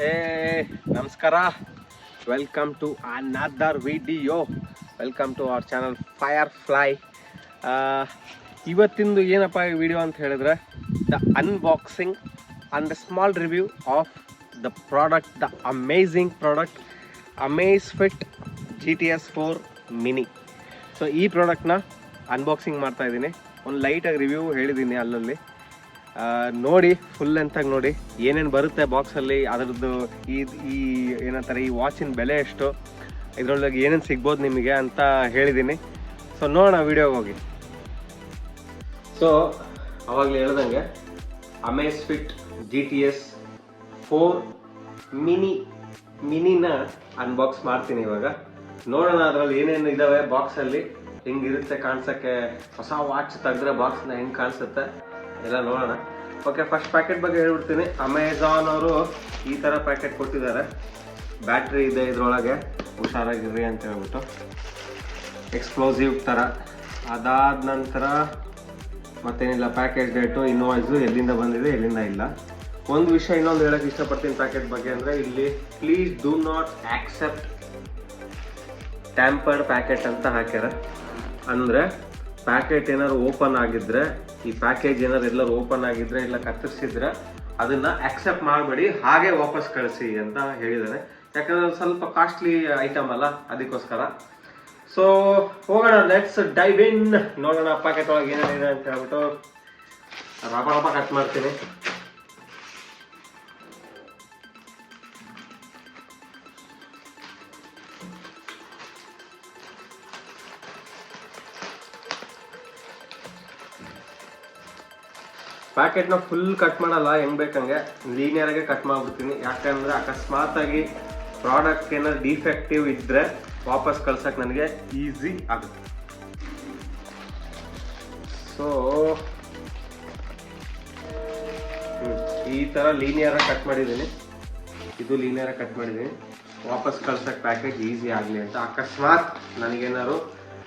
Hey, Namaskara. Welcome to another video. Welcome to our channel Firefly. ಇವತ್ತಿಂದು ಏನಪ್ಪ video ಅಂತ ಹೇಳಿದ್ರೆ the unboxing and the small review of the product, the amazing product Amazfit GTS 4 mini. So ಈ ಪ್ರಾಡಕ್ಟ್ನ unboxing ಮಾಡ್ತಾ ಇದ್ದೀನಿ. ಒಂದು ಲೈಟಾಗಿ review ಹೇಳಿದ್ದೀನಿ ಅಲ್ಲಲ್ಲಿ. ನೋಡಿ ಫುಲ್ ಲೆಂತಾಗಿ ನೋಡಿ ಏನೇನು ಬರುತ್ತೆ ಬಾಕ್ಸಲ್ಲಿ, ಅದರದ್ದು ಈ ಏನಂತಾರೆ ಈ ವಾಚಿನ ಬೆಲೆ ಎಷ್ಟು, ಇದರೊಳಗೆ ಏನೇನು ಸಿಗ್ಬೋದು ನಿಮಗೆ ಅಂತ ಹೇಳಿದ್ದೀನಿ. ಸೊ ನೋಡೋಣ ವಿಡಿಯೋಗೆ ಹೋಗಿ. ಸೊ ಅವಾಗಲೇ ಹೇಳ್ದಂಗೆ Amazfit GTS 4 ಮಿನಿನ ಅನ್ಬಾಕ್ಸ್ ಮಾಡ್ತೀನಿ ಇವಾಗ. ನೋಡೋಣ ಅದರಲ್ಲಿ ಏನೇನು ಇದ್ದಾವೆ ಬಾಕ್ಸಲ್ಲಿ, ಹೆಂಗಿರುತ್ತೆ ಕಾಣಿಸೋಕ್ಕೆ. ಹೊಸ ವಾಚ್ ತೆಗೆದ್ರೆ ಬಾಕ್ಸ್ನ ಹೆಂಗೆ ಕಾಣಿಸುತ್ತೆ ಎಲ್ಲ ನೋಡೋಣ. ಓಕೆ, ಫಸ್ಟ್ ಪ್ಯಾಕೆಟ್ ಬಗ್ಗೆ ಹೇಳ್ಬಿಡ್ತೀನಿ. ಅಮೆಝಾನ್ ಅವರು ಈ ಥರ ಪ್ಯಾಕೆಟ್ ಕೊಟ್ಟಿದ್ದಾರೆ. ಬ್ಯಾಟ್ರಿ ಇದೆ ಇದರೊಳಗೆ, ಹುಷಾರಾಗಿರ್ರಿ ಅಂತ ಹೇಳ್ಬಿಟ್ಟು, ಎಕ್ಸ್ಪ್ಲೋಸಿವ್ ಥರ. ಅದಾದ ನಂತರ ಮತ್ತೇನಿಲ್ಲ, ಪ್ಯಾಕೇಜ್ ಡೇಟು, ಇನ್ವಾಯ್ಸು, ಎಲ್ಲಿಂದ ಬಂದಿದೆ ಎಲ್ಲಿಂದ ಇಲ್ಲ. ಒಂದು ವಿಷಯ ಇನ್ನೊಂದು ಹೇಳೋಕ್ಕೆ ಇಷ್ಟಪಡ್ತೀನಿ ಪ್ಯಾಕೆಟ್ ಬಗ್ಗೆ ಅಂದರೆ, ಇಲ್ಲಿ please do not accept ಟ್ಯಾಂಪರ್ಡ್ packet ಅಂತ ಹಾಕ್ಯಾರ. ಅಂದರೆ ಪ್ಯಾಕೆಟ್ ಏನಾದ್ರು ಓಪನ್ ಆಗಿದ್ರೆ, ಈ ಪ್ಯಾಕೇಜ್ ಏನಾದ್ರು ಎಲ್ಲರೂ ಓಪನ್ ಆಗಿದ್ರೆ ಇಲ್ಲ ಕತ್ತರಿಸಿದ್ರೆ ಅದನ್ನ ಆಕ್ಸೆಪ್ಟ್ ಮಾಡಬೇಡಿ, ಹಾಗೆ ವಾಪಸ್ ಕಳಿಸಿ ಅಂತ ಹೇಳಿದ್ದಾರೆ. ಯಾಕಂದ್ರೆ ಸ್ವಲ್ಪ ಕಾಸ್ಟ್ಲಿ ಐಟಮ್ ಅಲ್ಲ, ಅದಕ್ಕೋಸ್ಕರ. ಸೊ ಹೋಗೋಣ, ಲೆಟ್ಸ್ ಡೈವ್ ಇನ್. ನೋಡೋಣ ಪ್ಯಾಕೆಟ್ ಒಳಗೆ ಏನೇನಿದೆ ಅಂತ ಹೇಳ್ಬಿಟ್ಟು ರಪ ಕಟ್ ಮಾಡ್ತೀನಿ. ಪ್ಯಾಕೆಟ್ನ ಫುಲ್ ಕಟ್ ಮಾಡಲ್ಲ, ಹೆಂಗೆ ಬೇಕಂಗೆ ಲೀನಿಯರಾಗೆ ಕಟ್ ಮಾಡಿಬಿಡ್ತೀನಿ. ಯಾಕಂದರೆ ಅಕಸ್ಮಾತಾಗಿ ಪ್ರಾಡಕ್ಟ್ ಏನಾದ್ರು ಡಿಫೆಕ್ಟಿವ್ ಇದ್ದರೆ ವಾಪಸ್ ಕಳ್ಸೋಕೆ ನನಗೆ ಈಸಿ ಆಗುತ್ತೆ. ಸೊ ಈ ಥರ ಲೀನಿಯರಾಗಿ ಕಟ್ ಮಾಡಿದ್ದೀನಿ, ಇದು ಲೀನಿಯರಾಗಿ ಕಟ್ ಮಾಡಿದ್ದೀನಿ, ವಾಪಸ್ ಕಳ್ಸೋಕೆ ಪ್ಯಾಕೇಜ್ ಈಸಿ ಆಗಲಿ ಅಂತ. ಅಕಸ್ಮಾತ್ ನನಗೇನಾದ್ರು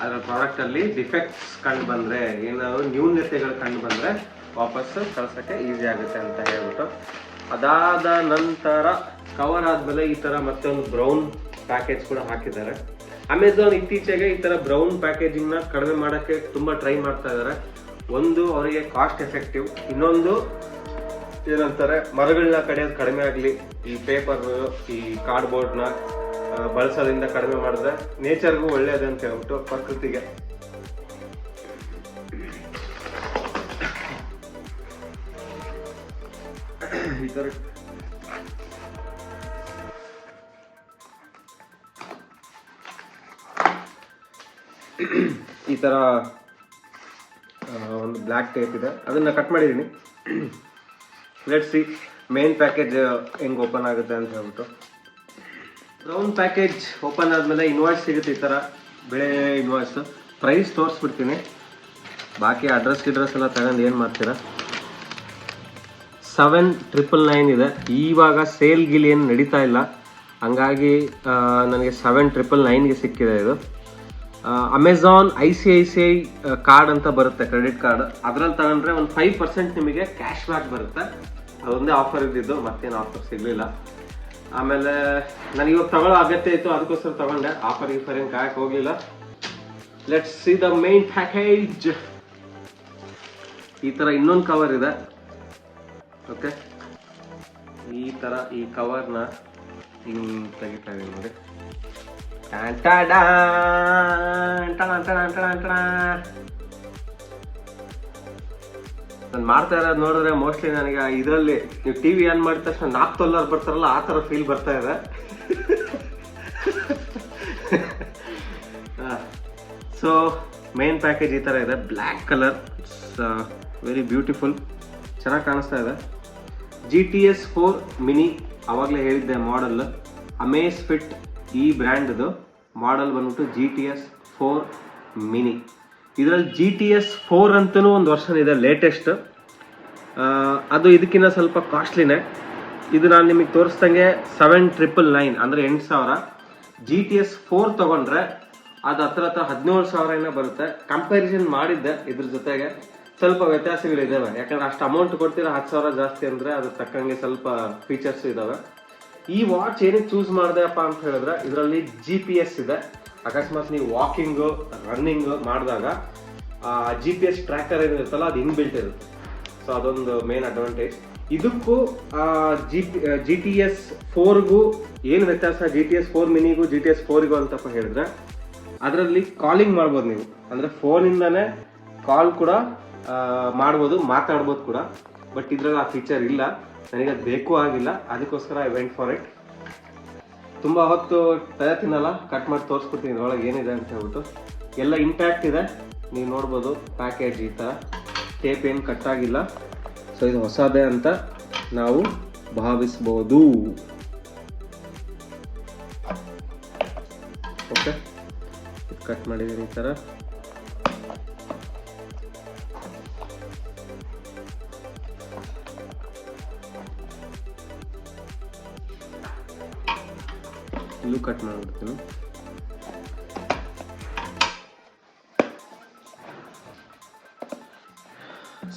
ಅದರ ಪ್ರಾಡಕ್ಟಲ್ಲಿ ಡಿಫೆಕ್ಟ್ಸ್ ಕಂಡು ಬಂದರೆ, ಏನಾದ್ರು ನ್ಯೂನತೆಗಳು ಕಂಡು ಬಂದರೆ ವಾಪಸ್ ಕಳ್ಸೋಕ್ಕೆ ಈಸಿ ಆಗುತ್ತೆ ಅಂತ ಹೇಳ್ಬಿಟ್ಟು. ಅದಾದ ನಂತರ ಕವರ್ ಆದಮೇಲೆ ಈ ಥರ ಮತ್ತೆ ಒಂದು ಬ್ರೌನ್ ಪ್ಯಾಕೇಜ್ ಕೂಡ ಹಾಕಿದ್ದಾರೆ. ಅಮೆಝಾನ್ ಇತ್ತೀಚೆಗೆ ಈ ಥರ ಬ್ರೌನ್ ಪ್ಯಾಕೇಜಿಂಗ್ನ ಕಡಿಮೆ ಮಾಡೋಕ್ಕೆ ತುಂಬ ಟ್ರೈ ಮಾಡ್ತಾ ಇದ್ದಾರೆ. ಒಂದು ಅವರಿಗೆ ಕಾಸ್ಟ್ ಎಫೆಕ್ಟಿವ್, ಇನ್ನೊಂದು ಏನಂತಾರೆ ಮರಗಳನ್ನ ಕಡಿಯೋದು ಕಡಿಮೆ ಆಗಲಿ, ಈ ಪೇಪರ್ ಈ ಕಾರ್ಡ್ಬೋರ್ಡ್ನ ಬಳಸೋದ್ರಿಂದ ಕಡಿಮೆ ಮಾಡಿದ್ರೆ ನೇಚರ್ಗೂ ಒಳ್ಳೆಯದು ಅಂತ ಹೇಳ್ಬಿಟ್ಟು, ಪ್ರಕೃತಿಗೆ. ಈ ಥರ ಒಂದು ಬ್ಲ್ಯಾಕ್ ಟೇಪ್ ಇದೆ, ಅದನ್ನು ಕಟ್ ಮಾಡಿದ್ದೀನಿ. ಲೆಟ್ಸ್ ಸಿ ಮೇನ್ ಪ್ಯಾಕೇಜ್ ಹೆಂಗೆ ಓಪನ್ ಆಗುತ್ತೆ ಅಂತ ಹೇಳ್ಬಿಟ್ಟು. ಬ್ರೌನ್ ಪ್ಯಾಕೇಜ್ ಓಪನ್ ಆದಮೇಲೆ ಇನ್ವಾಯ್ಸ್ ಸಿಗುತ್ತೆ, ಈ ಥರ ಬೆಳೆ ಇನ್ವಾಯ್ಸ್. ಪ್ರೈಸ್ ತೋರಿಸ್ಬಿಡ್ತೀನಿ, ಬಾಕಿ ಅಡ್ರೆಸ್ ಎಲ್ಲ ತಗೊಂಡು ಏನು ಮಾಡ್ತೀರಾ. 7,999 ಇದೆ. ಇವಾಗ ಸೇಲ್ ಗಿಲ್ ಏನು ನಡೀತಾ ಇಲ್ಲ, ಹಂಗಾಗಿ ನನಗೆ 7,999ಗೆ ಸಿಕ್ಕಿದೆ ಇದು. ಅಮೆಝಾನ್ ICICI ಕಾರ್ಡ್ ಅಂತ ಬರುತ್ತೆ, ಕ್ರೆಡಿಟ್ ಕಾರ್ಡ್. ಅದರಲ್ಲಿ ತಗೊಂಡ್ರೆ ಒಂದು 5% ನಿಮಗೆ ಕ್ಯಾಶ್ ಬ್ಯಾಕ್ ಬರುತ್ತೆ. ಅದೊಂದೇ ಆಫರ್ ಇದ್ದಿದ್ದು, ಮತ್ತೇನು ಆಫರ್ ಸಿಗಲಿಲ್ಲ. ಆಮೇಲೆ ನನಗೆ ಇವಾಗ ತಗೊಳ್ಳೋ ಅಗತ್ಯ ಇತ್ತು, ಅದಕ್ಕೋಸ್ಕರ ತಗೊಂಡೆ. ಆಫರ್ ಏನು ಕಾಯಕ್ಕೆ ಹೋಗಲಿಲ್ಲ. Let's see the main package. ಈ ಥರ ಇನ್ನೊಂದು ಕವರ್ ಇದೆ. ಓಕೆ, ಈ ಥರ ಈ ಕವರ್ನ ಹಿಂಗೆ ತೆಗಿತಾ ಇದೀನಿ ನೋಡಿ. ನಾನು ಮಾಡ್ತಾ ಇರೋದು ನೋಡಿದ್ರೆ ಮೋಸ್ಟ್ಲಿ ನನಗೆ ಇದರಲ್ಲಿ ನೀವು TV ಆನ್ ಮಾಡಿದ ತಕ್ಷಣ ನಾಪ್ತೊಲ್ಲರ್ ಬರ್ತಾರಲ್ಲ, ಆ ಥರ ಫೀಲ್ ಬರ್ತಾ ಇದೆ. ಸೊ ಮೇನ್ ಪ್ಯಾಕೇಜ್ ಈ ಥರ ಇದೆ, black colour. It's very beautiful, ಚೆನ್ನಾಗಿ ಕಾಣಿಸ್ತಾ ಇದೆ. GTS 4 ಮಿನಿ, ಆವಾಗಲೇ ಹೇಳಿದ್ದೆ ಮಾಡೆಲ್. Amazfit ಈ ಬ್ರ್ಯಾಂಡ್ದು ಮಾಡೆಲ್ ಬಂದ್ಬಿಟ್ಟು GTS 4 ಮಿನಿ. ಇದರಲ್ಲಿ GTS 4 ಅಂತಲೂ ಒಂದು ವರ್ಷನ್ ಇದೆ, ಲೇಟೆಸ್ಟ್. ಅದು ಇದಕ್ಕಿಂತ ಸ್ವಲ್ಪ ಕಾಸ್ಟ್ಲಿನೇ. ಇದು ನಾನು ನಿಮಗೆ ತೋರಿಸ್ದಂಗೆ 7,999 ಅಂದರೆ 8,000. GTS 4 ತೊಗೊಂಡ್ರೆ ಅದು ಹತ್ರ 17,000 ಏನೋ ಬರುತ್ತೆ. ಕಂಪ್ಯಾರಿಸನ್ ಮಾಡಿದ್ದೆ ಇದ್ರ ಜೊತೆಗೆ, ಸ್ವಲ್ಪ ವ್ಯತ್ಯಾಸಗಳಿದ್ದಾವೆ. ಯಾಕಂದ್ರೆ ಅಷ್ಟು ಅಮೌಂಟ್ ಕೊಡ್ತೀರಾ, 10,000 ಜಾಸ್ತಿ ಅಂದರೆ ಅದಕ್ಕೆ ತಕ್ಕಂಗೆ ಸ್ವಲ್ಪ ಫೀಚರ್ಸ್ ಇದ್ದಾವೆ. ಈ ವಾಚ್ ಏನಕ್ಕೆ ಚೂಸ್ ಮಾಡಿದೆಪ್ಪ ಅಂತ ಹೇಳಿದ್ರೆ ಇದರಲ್ಲಿ GPS ಇದೆ. ಅಕಸ್ಮಾತ್ ನೀವು ವಾಕಿಂಗು ರನ್ನಿಂಗ್ ಮಾಡಿದಾಗ GPS ಟ್ರ್ಯಾಕರ್ ಏನಿರುತ್ತಲ್ಲ ಅದು ಇನ್ಬಿಲ್ಟ್ ಇರುತ್ತೆ. ಸೊ ಅದೊಂದು ಮೇನ್ ಅಡ್ವಾಂಟೇಜ್. ಇದಕ್ಕೂ GTS 4ಗೂ ಏನು ವ್ಯತ್ಯಾಸ, GTS 4 ಮಿನಿಗೂ GTS 4ಗೂ ಅಂತಪ್ಪ ಹೇಳಿದ್ರೆ ಅದರಲ್ಲಿ ಕಾಲಿಂಗ್ ಮಾಡ್ಬೋದು ನೀವು, ಅಂದರೆ ಫೋನಿಂದನೇ ಕಾಲ್ ಕೂಡ ಮಾಡ್ಬೋದು, ಮಾತಾಡ್ಬೋದು ಕೂಡ. ಬಟ್ ಇದ್ರಲ್ಲಿ ಆ ಫೀಚರ್ ಇಲ್ಲ, ನನಗೆ ಅದು ಬೇಕು ಆಗಿಲ್ಲ, ಅದಕ್ಕೋಸ್ಕರ ಐ ವೆಂಟ್ ಫಾರ್ ಇಟ್. ತುಂಬ ಹೊತ್ತು ತಲೆ ತಿನ್ನಲ್ಲ, ಕಟ್ ಮಾಡಿ ತೋರಿಸ್ಬಿಡ್ತೀನಿ ಇದ್ರೊಳಗೆ ಏನಿದೆ ಅಂತ ಹೇಳ್ಬಿಟ್ಟು. ಎಲ್ಲ ಇಂಟ್ಯಾಕ್ಟ್ ಇದೆ, ನೀವು ನೋಡ್ಬೋದು. ಪ್ಯಾಕೇಜ್ ಈ ಥರ, ಟೇಪ್ ಏನು ಕಟ್ಟಾಗಿಲ್ಲ. ಸೊ ಇದು ಹೊಸದೇ ಅಂತ ನಾವು ಭಾವಿಸ್ಬೋದು. ಓಕೆ, ಇದು ಕಟ್ ಮಾಡಿದ್ದೀನಿ ಈ ಥರ. ಇಲ್ಲೂ ಕಟ್ ಮಾಡಿಬಿಡ್ತೀನಿ.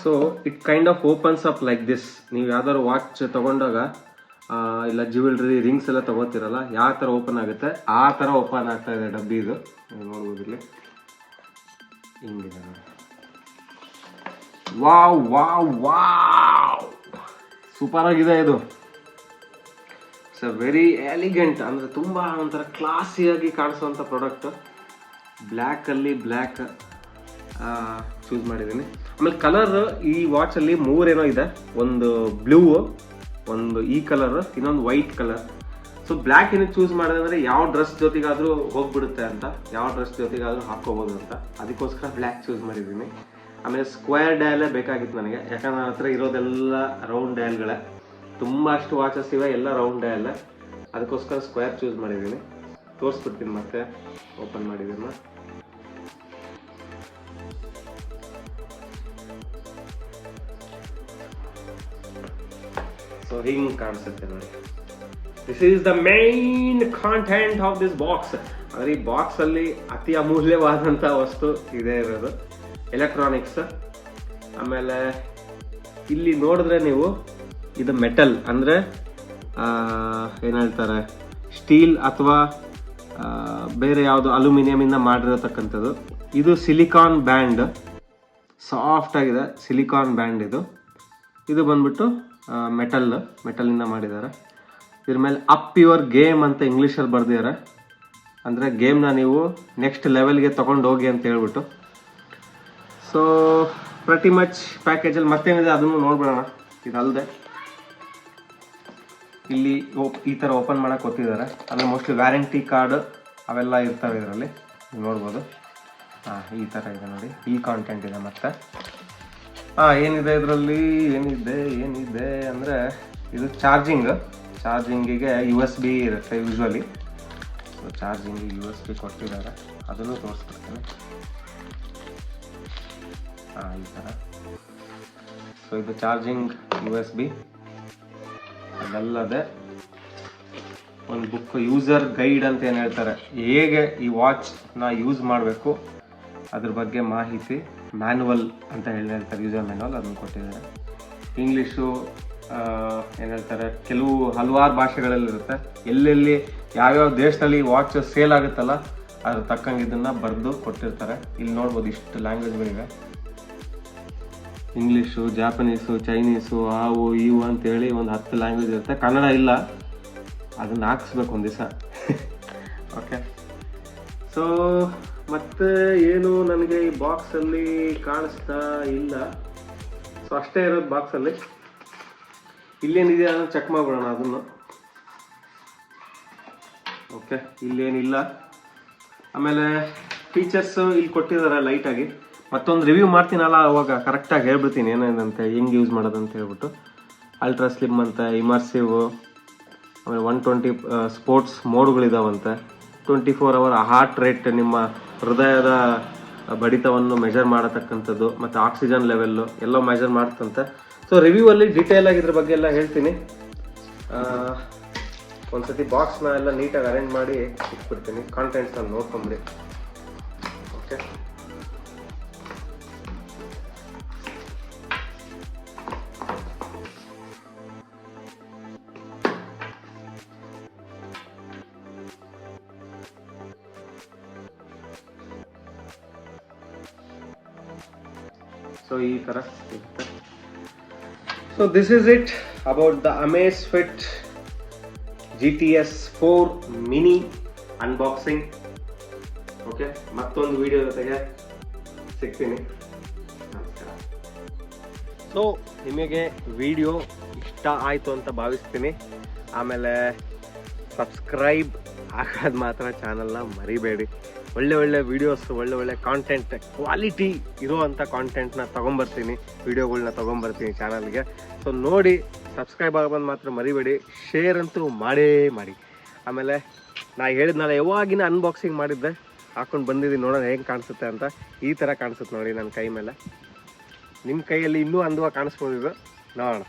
So it kind of opens up like this. ನೀವು ಯಾವ್ದಾದ್ರು ವಾಚ್ ತಗೊಂಡಾಗ ಇಲ್ಲ ಜ್ಯುವೆಲ್ರಿ ರಿಂಗ್ಸ್ ಎಲ್ಲ ತಗೋತಿರಲ್ಲ, ಯಾವ ಥರ ಓಪನ್ ಆಗುತ್ತೆ ಆ ಥರ ಓಪನ್ ಆಗ್ತಾ ಇದೆ ಡಬ್ಬಿ. ಇದು ನೀವು ನೋಡ್ಬೋದು ಇಲ್ಲಿ ಹಿಂಗಿದೆ ನೋಡಿ. ವಾವ್ ವಾವ್ ವಾವ್, ಸೂಪರ್ ಆಗಿದೆ ಇದು. ಇಟ್ಸ್ ಅ ವೆರಿ ಎಲಿಗೆಂಟ್, ಅಂದರೆ ತುಂಬ ಒಂಥರ ಕ್ಲಾಸಿಯಾಗಿ ಕಾಣಿಸುವಂಥ ಪ್ರಾಡಕ್ಟ್. ಬ್ಲ್ಯಾಕಲ್ಲಿ ಬ್ಲ್ಯಾಕ್ ಚೂಸ್ ಮಾಡಿದ್ದೀನಿ. ಆಮೇಲೆ ಕಲರ್ ಈ ವಾಚಲ್ಲಿ 3 ಏನೋ ಇದೆ. ಒಂದು ಬ್ಲೂ, ಒಂದು ಈ ಕಲರ್, ಇನ್ನೊಂದು ವೈಟ್ ಕಲರ್. ಸೊ ಬ್ಲ್ಯಾಕ್ ಏನಕ್ಕೆ ಚೂಸ್ ಮಾಡಿದೆ ಅಂದರೆ ಯಾವ ಡ್ರೆಸ್ ಜೊತೆಗಾದರೂ ಹೋಗ್ಬಿಡುತ್ತೆ ಅಂತ, ಯಾವ ಡ್ರೆಸ್ ಜೊತೆಗಾದರೂ ಹಾಕೋಬೋದು ಅಂತ, ಅದಕ್ಕೋಸ್ಕರ ಬ್ಲ್ಯಾಕ್ ಚೂಸ್ ಮಾಡಿದ್ದೀನಿ. ಆಮೇಲೆ ಸ್ಕ್ವೇರ್ ಡಯಲೇ ಬೇಕಾಗಿತ್ತು ನನಗೆ, ಯಾಕಂದ್ರೆ ನನ್ನ ಹತ್ರ ಇರೋದೆಲ್ಲ ರೌಂಡ್ ಡಯಲ್ಗಳೇ. ತುಂಬ ಅಷ್ಟು ವಾಚಸ್ ಇವೆ, ಎಲ್ಲ ರೌಂಡ್ ಡಯಲ್. ಅದಕ್ಕೋಸ್ಕರ ಸ್ಕ್ವೇರ್ ಚೂಸ್ ಮಾಡಿದ್ದೀನಿ. ತೋರಿಸ್ಬಿಡ್ತೀನಿ ಮತ್ತೆ ಓಪನ್ ಮಾಡಿದ್ದೀನಿ. ಸೊ ಹಿಂಗೆ ಕಾಣಿಸುತ್ತೆ ನೋಡಿ. This is the main content of this box. ಅಂದರೆ ಈ ಬಾಕ್ಸಲ್ಲಿ ಅತಿ ಅಮೂಲ್ಯವಾದಂಥ ವಸ್ತು ಇದೇ ಇರೋದು, ಎಲೆಕ್ಟ್ರಾನಿಕ್ಸ್. ಆಮೇಲೆ ಇಲ್ಲಿ ನೋಡಿದ್ರೆ ನೀವು ಇದು ಮೆಟಲ್, ಅಂದರೆ ಏನು ಹೇಳ್ತಾರೆ, ಸ್ಟೀಲ್ ಅಥವಾ ಬೇರೆ ಯಾವುದು ಅಲ್ಯೂಮಿನಿಯಮಿಂದ ಮಾಡಿರತಕ್ಕಂಥದ್ದು. ಇದು ಸಿಲಿಕಾನ್ ಬ್ಯಾಂಡ್, ಸಾಫ್ಟ್ ಆಗಿದೆ ಸಿಲಿಕಾನ್ ಬ್ಯಾಂಡ್ ಇದು. ಇದು ಬಂದ್ಬಿಟ್ಟು ಮೆಟಲಿಂದ ಮಾಡಿದ್ದಾರೆ. ಇದ್ರ ಮೇಲೆ ಅಪ್ ಯುವರ್ ಗೇಮ್ ಅಂತ ಇಂಗ್ಲೀಷಲ್ಲಿ ಬರೆದಿದ್ದಾರೆ, ಅಂದರೆ ಗೇಮ್ನ ನೀವು ನೆಕ್ಸ್ಟ್ ಲೆವೆಲ್ಗೆ ತೊಗೊಂಡು ಹೋಗಿ ಅಂತ ಹೇಳ್ಬಿಟ್ಟು. ಸೊ ಪ್ರತಿ ಮಚ್ ಪ್ಯಾಕೇಜಲ್ಲಿ ಮತ್ತೇನಿದೆ ಅದನ್ನು ನೋಡ್ಬಿಡೋಣ. ಇದಲ್ಲದೆ ಇಲ್ಲಿ ಈ ಥರ ಓಪನ್ ಮಾಡೋಕೆ ಗೊತ್ತಿದ್ದಾರೆ, ಅಂದರೆ ಮೋಸ್ಟ್ಲಿ ವ್ಯಾರಂಟಿ ಕಾರ್ಡ್ ಅವೆಲ್ಲ ಇರ್ತವೆ ಇದರಲ್ಲಿ, ನೋಡ್ಬೋದು. ಈ ಥರ ಇದೆ ನೋಡಿ, ಈ ಕಾಂಟೆಂಟ್ ಇದೆ. ಮತ್ತು ಏನಿದೆ ಇದರಲ್ಲಿ, ಏನಿದೆ ಅಂದರೆ ಇದು ಚಾರ್ಜಿಂಗಿಗೆ USB ಇರುತ್ತೆ ಯೂಶ್ವಲಿ. ಸೊ ಚಾರ್ಜಿಂಗಿಗೆ USB ಕೊಟ್ಟಿದ್ದಾರೆ, ಅದನ್ನು ತೋರಿಸ್ಬಿಡ್ತೀನಿ. ಈ ಥರ. ಸೊ ಇದು ಚಾರ್ಜಿಂಗ್ USB. ಅದಲ್ಲದೆ ಒಂದು ಬುಕ್, ಯೂಸರ್ ಗೈಡ್ ಅಂತ ಏನು ಹೇಳ್ತಾರೆ, ಹೇಗೆ ಈ ವಾಚ್ನ ಯೂಸ್ ಮಾಡಬೇಕು ಅದ್ರ ಬಗ್ಗೆ ಮಾಹಿತಿ, ಮ್ಯಾನುವಲ್ ಅಂತ ಹೇಳ್ತಾರೆ, ಯೂಸರ್ ಮ್ಯಾನುವಲ್, ಅದನ್ನು ಕೊಟ್ಟಿದ್ದಾರೆ. ಇಂಗ್ಲೀಷು ಏನು ಹೇಳ್ತಾರೆ, ಹಲವಾರು ಭಾಷೆಗಳಲ್ಲಿರುತ್ತೆ. ಎಲ್ಲೆಲ್ಲಿ ಯಾವ್ಯಾವ ದೇಶದಲ್ಲಿ ವಾಚ್ ಸೇಲ್ ಆಗುತ್ತಲ್ಲ ಅದ್ರ ತಕ್ಕಂಗೆ ಇದನ್ನು ಬರೆದು ಕೊಟ್ಟಿರ್ತಾರೆ. ಇಲ್ಲಿ ನೋಡ್ಬೋದು ಇಷ್ಟು ಲ್ಯಾಂಗ್ವೇಜ್ಗಳಿವೆ. ಇಂಗ್ಲೀಷು, ಜಾಪನೀಸು, ಚೈನೀಸು, ಇವು ಅಂತೇಳಿ ಒಂದು 10 ಲ್ಯಾಂಗ್ವೇಜ್ ಇರುತ್ತೆ. ಕನ್ನಡ ಇಲ್ಲ, ಅದನ್ನು ಹಾಕ್ಸ್ಬೇಕು ಒಂದು ದಿವಸ. ಓಕೆ, ಸೊ ಮತ್ತೆ ಏನು ನನಗೆ ಈ ಬಾಕ್ಸಲ್ಲಿ ಕಾಣಿಸ್ತಾ ಇಲ್ಲ. ಸೊ ಅಷ್ಟೇ ಇರೋದು ಬಾಕ್ಸಲ್ಲಿ. ಇಲ್ಲೇನಿದೆ ಅದನ್ನು ಚೆಕ್ ಮಾಡ್ಬಿಡೋಣ ಅದನ್ನು. ಓಕೆ, ಇಲ್ಲೇನಿಲ್ಲ. ಆಮೇಲೆ ಫೀಚರ್ಸು ಇಲ್ಲಿ ಕೊಟ್ಟಿದ್ದಾರೆ ಲೈಟಾಗಿ. ಮತ್ತೊಂದು ರಿವ್ಯೂ ಮಾಡ್ತೀನಲ್ಲ ಅವಾಗ ಕರೆಕ್ಟಾಗಿ ಹೇಳ್ಬಿಡ್ತೀನಿ ಏನೇನಂತೆ, ಹೆಂಗೆ ಯೂಸ್ ಮಾಡೋದಂತ ಹೇಳ್ಬಿಟ್ಟು. ಅಲ್ಟ್ರಾ ಸ್ಲಿಮ್ ಅಂತೆ, ಇಮರ್ಸಿವ್, ಆಮೇಲೆ 120 ಸ್ಪೋರ್ಟ್ಸ್ ಮೋಡ್ಗಳಿದಾವಂತೆ. 24 ಅವರ್ ಹಾರ್ಟ್ ರೇಟ್, ನಿಮ್ಮ ಹೃದಯದ ಬಡಿತವನ್ನು ಮೆಜರ್ ಮಾಡತಕ್ಕಂಥದ್ದು, ಮತ್ತು ಆಕ್ಸಿಜನ್ ಲೆವೆಲ್ಲು ಎಲ್ಲ ಮೆಜರ್ ಮಾಡ್ತಂತೆ. ಸೊ ರಿವ್ಯೂವಲ್ಲಿ ಡೀಟೇಲ್ ಆಗಿ ಇದ್ರ ಬಗ್ಗೆ ಎಲ್ಲ ಹೇಳ್ತೀನಿ. ಒಂದ್ಸತಿ ಬಾಕ್ಸ್ನ ಎಲ್ಲ ನೀಟಾಗಿ ಅರೇಂಜ್ ಮಾಡಿ ಇಟ್ಬಿಡ್ತೀನಿ. ಕಾಂಟೆಂಟ್ಸ್ನ ನೋಡ್ಕೊಂಬಿಡಿ. ಓಕೆ, ಸೊ ಈ ಥರ ಇರುತ್ತೆ. So this is it about the Amazfit GTS 4 mini unboxing. Okay, ಮತ್ತೊಂದು ವಿಡಿಯೋ ಜೊತೆಗೆ ಸಿಗ್ತೀನಿ. ನಮಸ್ಕಾರ. ಸೊ ನಿಮಗೆ ವಿಡಿಯೋ ಇಷ್ಟ ಆಯಿತು ಅಂತ ಭಾವಿಸ್ತೀನಿ. ಆಮೇಲೆ ಸಬ್ಸ್ಕ್ರೈಬ್ ಆಗೋದು ಮಾತ್ರ ಚಾನಲ್ನ ಮರಿಬೇಡಿ. ಒಳ್ಳೆ ವೀಡಿಯೋಸ್, ಒಳ್ಳೆ ಕಾಂಟೆಂಟ್, ಕ್ವಾಲಿಟಿ ಇರೋವಂಥ ಕಾಂಟೆಂಟ್ನ ತೊಗೊಂಬರ್ತೀನಿ, ವೀಡಿಯೋಗಳನ್ನ ತೊಗೊಂಬರ್ತೀನಿ ಚಾನಲ್ಗೆ. ಸೊ ನೋಡಿ, ಸಬ್ಸ್ಕ್ರೈಬ್ ಆಗೋದು ಮಾತ್ರ ಮರಿಬೇಡಿ. ಶೇರ್ ಅಂತೂ ಮಾಡೇ ಮಾಡಿ. ಆಮೇಲೆ ನಾ ಹೇಳಿದ್ನಲ್ಲ, ಯಾವಾಗಿನ ಅನ್ಬಾಕ್ಸಿಂಗ್ ಮಾಡಿದ್ದೆ, ಹಾಕೊಂಡು ಬಂದಿದ್ದೀನಿ, ನೋಡೋಣ ಹೆಂಗೆ ಕಾಣಿಸುತ್ತೆ ಅಂತ. ಈ ಥರ ಕಾಣಿಸುತ್ತೆ ನೋಡಿ ನನ್ನ ಕೈ ಮೇಲೆ. ನಿಮ್ಮ ಕೈಯಲ್ಲಿ ಇನ್ನೂ ಅಂದವಾಗಿ ಕಾಣಿಸ್ಬೋದು ಇದು, ನೋಡೋಣ.